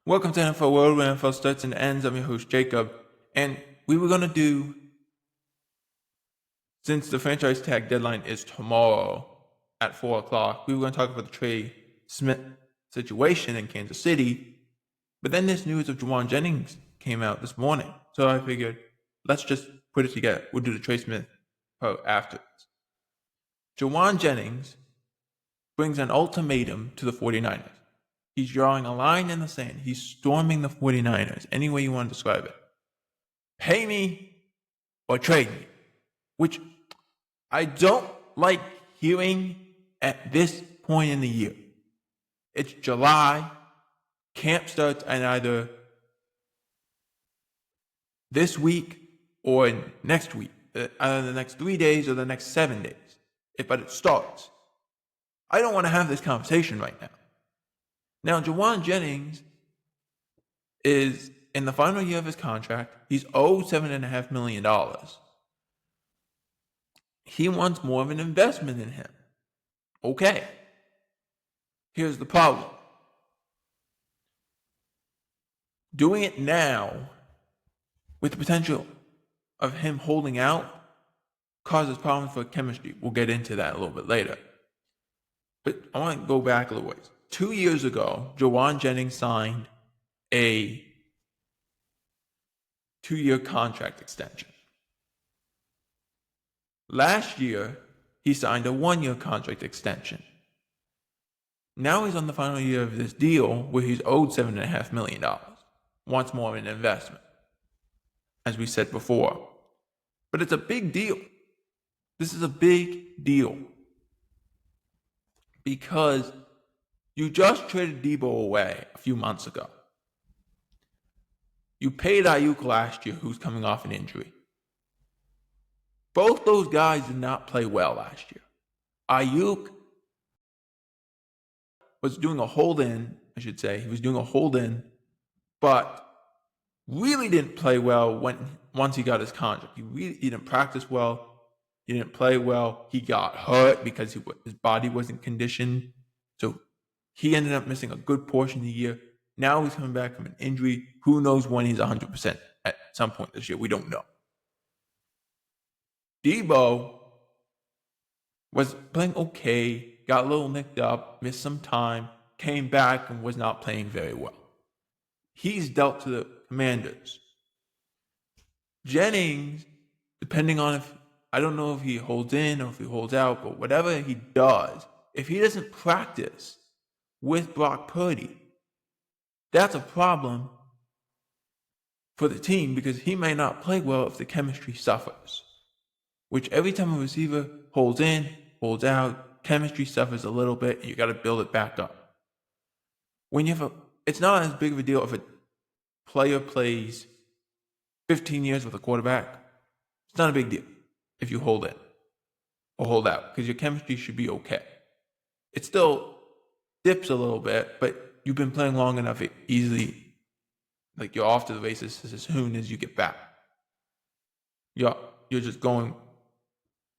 Welcome to NFL World, where NFL starts and ends. I'm your host, Jacob. And we were going to do, since the franchise tag deadline is tomorrow at 4 o'clock, we were going to talk about the Trey Smith situation in Kansas City. But then this news of JUAN Jennings came out this morning. So I figured, let's just put it together. We'll do the Trey Smith part afterwards. JUAN Jennings brings an ultimatum to the 49ers. He's drawing a line in the sand. He's storming the 49ers, any way you want to describe it. Pay me or trade me, which I don't like hearing at this point in the year. It's July. Camp starts in either this week or next week, either the next 3 days or the next 7 days. But it starts. I don't want to have this conversation right now. Now, JUAN Jennings is in the final year of his contract. He's owed $7.5 million. He wants more of an investment in him. Okay. Here's the problem. Doing it now with the potential of him holding out causes problems for chemistry. We'll get into that a little bit later. But I want to go back a little ways. 2 years ago, JUAN Jennings signed a 2-year contract extension. Last year, he signed a 1-year contract extension. Now he's on the final year of this deal where he's owed $7.5 million. Wants more of an investment, as we said before. But it's a big deal. This is a big deal. Because you just traded Debo away a few months ago. You paid Ayuk last year, who's coming off an injury. Both those guys did not play well last year. Ayuk was doing a hold-in, I should say. He was doing a hold-in, but really didn't play well once he got his contract. He didn't practice well. He didn't play well. He got hurt because his body wasn't conditioned. So he ended up missing a good portion of the year. Now he's coming back from an injury. Who knows when he's 100% at some point this year? We don't know. Debo was playing okay, got a little nicked up, missed some time, came back and was not playing very well. He's dealt to the Commanders. Jennings, depending on I don't know if he holds in or if he holds out, but whatever he does, if he doesn't practice with Brock Purdy, that's a problem for the team because he may not play well if the chemistry suffers. Which every time a receiver holds in, holds out, chemistry suffers a little bit, and you got to build it back up. When you have it's not as big of a deal if a player plays 15 years with a quarterback. It's not a big deal if you hold in or hold out because your chemistry should be okay. It still dips a little bit, but you've been playing long enough, it easily, like you're off to the races as soon as you get back. You're just going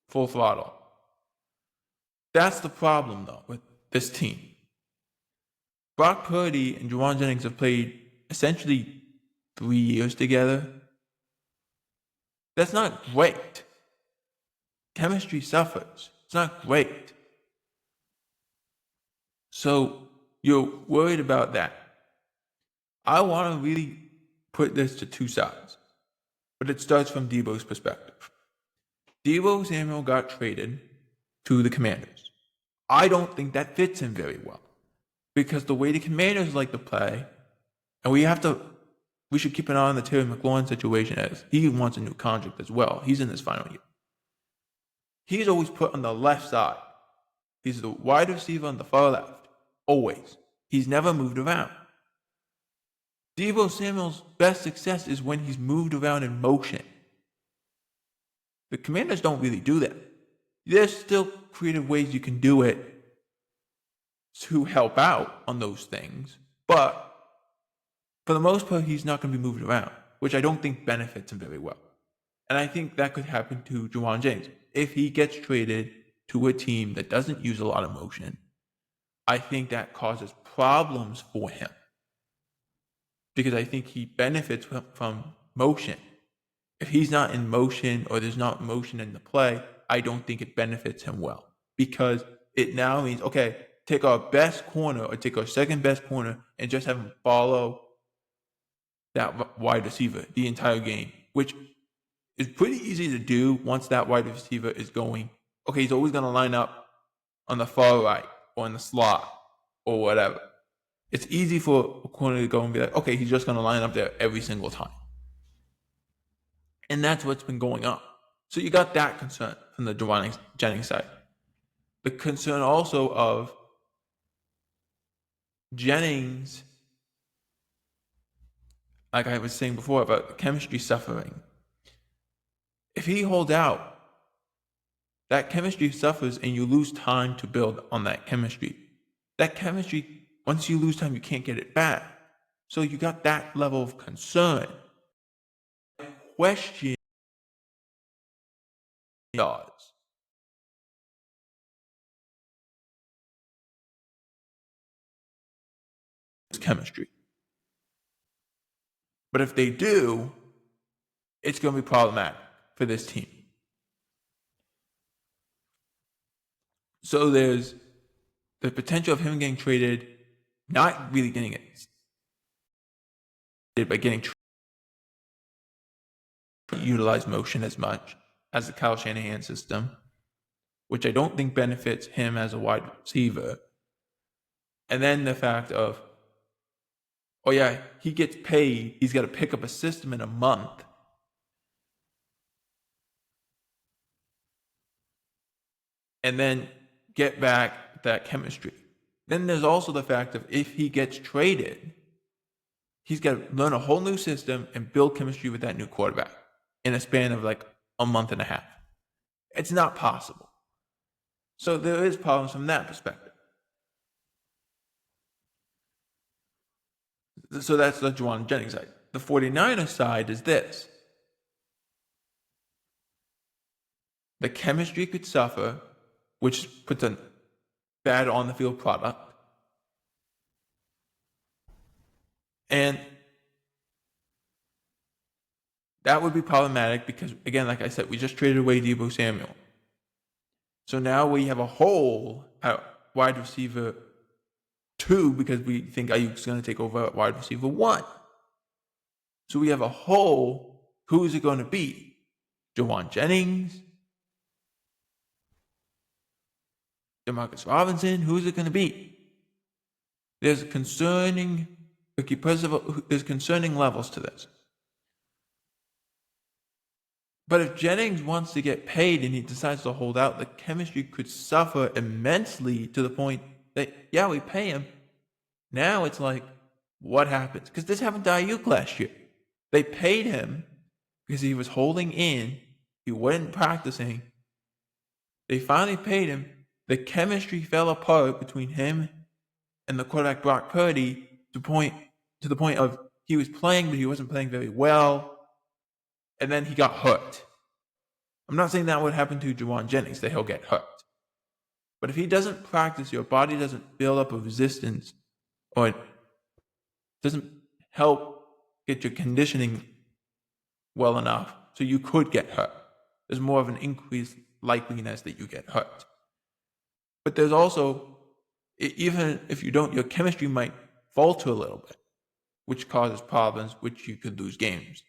full throttle. That's the problem, though, with this team. Brock Purdy and JUAN Jennings have played essentially 3 years together. That's not great. Chemistry suffers. It's not great. So you're worried about that. I want to really put this to two sides, but it starts from Debo's perspective. Debo Samuel got traded to the Commanders. I don't think that fits him very well because the way the Commanders like to play, and we should keep an eye on the Terry McLaurin situation as he wants a new contract as well. He's in his final year. He's always put on the left side. He's the wide receiver on the far left. Always. He's never moved around. Debo Samuel's best success is when he's moved around in motion. The Commanders don't really do that. There's still creative ways you can do it to help out on those things, but for the most part, he's not going to be moved around, which I don't think benefits him very well. And I think that could happen to JUAN Jennings. If he gets traded to a team that doesn't use a lot of motion, I think that causes problems for him. because I think he benefits from motion. If he's not in motion or there's not motion in the play, I don't think it benefits him well, because it now means, okay, take our best corner or take our second best corner and just have him follow that wide receiver the entire game, which is pretty easy to do once that wide receiver is going. Okay, he's always going to line up on the far right or in the slot or whatever. It's easy for a corner to go and be like, okay, he's just going to line up there every single time. And that's what's been going on. So you got that concern from the Jennings side. The concern also of Jennings, like I was saying before, about the chemistry suffering. If he holds out, that chemistry suffers and you lose time to build on that chemistry. That chemistry, once you lose time, you can't get it back. So you got that level of concern. Question yards. It's chemistry. But if they do, it's going to be problematic for this team. So there's the potential of him getting traded, not really getting it, but getting traded, utilize motion as much as the Kyle Shanahan system, which I don't think benefits him as a wide receiver. And then the fact of, oh yeah, he gets paid, he's got to pick up a system in a month. And then get back that chemistry. Then there's also the fact of, if he gets traded, he's got to learn a whole new system and build chemistry with that new quarterback in a span of like a month and a half. It's not possible. So there is problems from that perspective. So that's the JUAN Jennings side. The 49ers side is this. The chemistry could suffer, which puts a bad on-the-field product. And that would be problematic because, again, like I said, we just traded away Deebo Samuel. So now we have a hole at wide receiver 2 because we think Ayuk's going to take over at wide receiver 1. So we have a hole. Who is it going to be? JUAN Jennings? Demarcus Robinson? Who is it going to be? There's concerning levels to this. But if Jennings wants to get paid and he decides to hold out, the chemistry could suffer immensely to the point that, yeah, we pay him. Now it's like, what happens? Because this happened to Ayuk last year. They paid him because he was holding in. He wasn't practicing. They finally paid him. The chemistry fell apart between him and the quarterback Brock Purdy to the point of he was playing, but he wasn't playing very well. And then he got hurt. I'm not saying that would happen to JUAN Jennings, that he'll get hurt. But if he doesn't practice, your body doesn't build up a resistance, or it doesn't help get your conditioning well enough, so you could get hurt. There's more of an increased likeliness that you get hurt. But there's also, even if you don't, your chemistry might falter a little bit, which causes problems, which you could lose games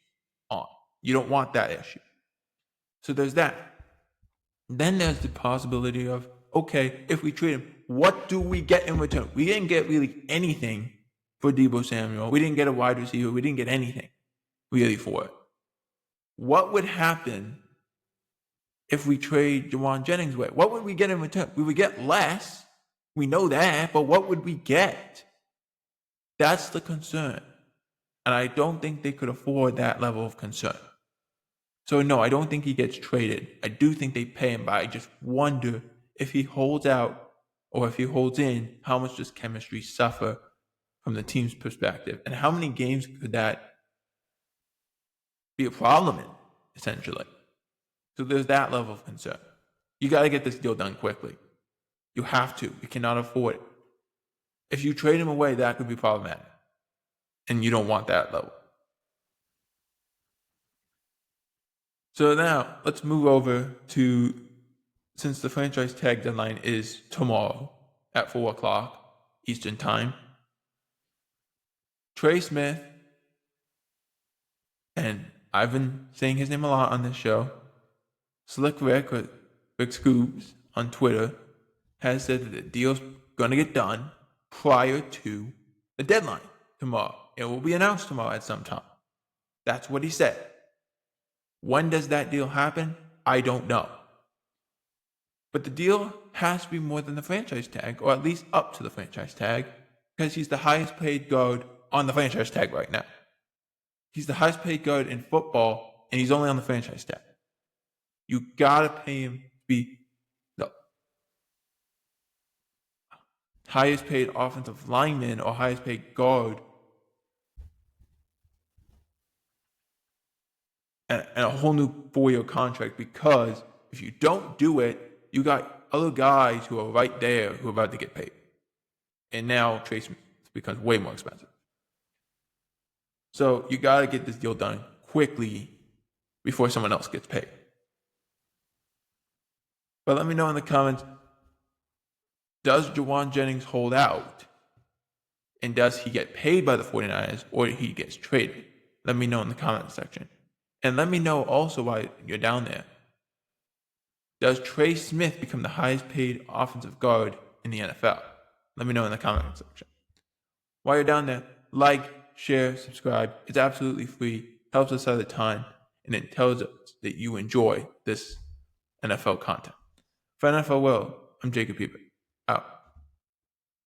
on. You don't want that issue. So there's that. Then there's the possibility of, okay, if we trade him, what do we get in return? We didn't get really anything for Deebo Samuel. We didn't get a wide receiver. We didn't get anything really for it. What would happen if we trade JUAN Jennings away? What would we get in return? We would get less. We know that, but what would we get? That's the concern. And I don't think they could afford that level of concern. So no, I don't think he gets traded. I do think they pay him, but I just wonder if he holds out or if he holds in, how much does chemistry suffer from the team's perspective? And how many games could that be a problem in, essentially? So there's that level of concern. You got to get this deal done quickly. You have to. You cannot afford it. If you trade him away, that could be problematic. And you don't want that level. So now let's move over to, since the franchise tag deadline is tomorrow at 4 o'clock Eastern Time, Trey Smith, and I've been saying his name a lot on this show, Slick Rick, or Rick Scoobs on Twitter, has said that the deal's going to get done prior to the deadline tomorrow. It will be announced tomorrow at some time. That's what he said. When does that deal happen? I don't know. But the deal has to be more than the franchise tag, or at least up to the franchise tag, because he's the highest paid guard on the franchise tag right now. He's the highest paid guard in football, and he's only on the franchise tag. You gotta pay him to be the highest paid offensive lineman or highest paid guard, and a whole new 4-year contract, because if you don't do it, you got other guys who are right there who are about to get paid. And now Trey Smith becomes way more expensive. So you got to get this deal done quickly before someone else gets paid. But let me know in the comments, does JUAN Jennings hold out? And does he get paid by the 49ers or he gets traded? Let me know in the comment section. And let me know also why you're down there. Does Trey Smith become the highest paid offensive guard in the NFL? Let me know in the comment section. While you're down there, like, share, subscribe. It's absolutely free. Helps us out a ton. And it tells us that you enjoy this NFL content. For NFL World, I'm Jacob Peeper. Out.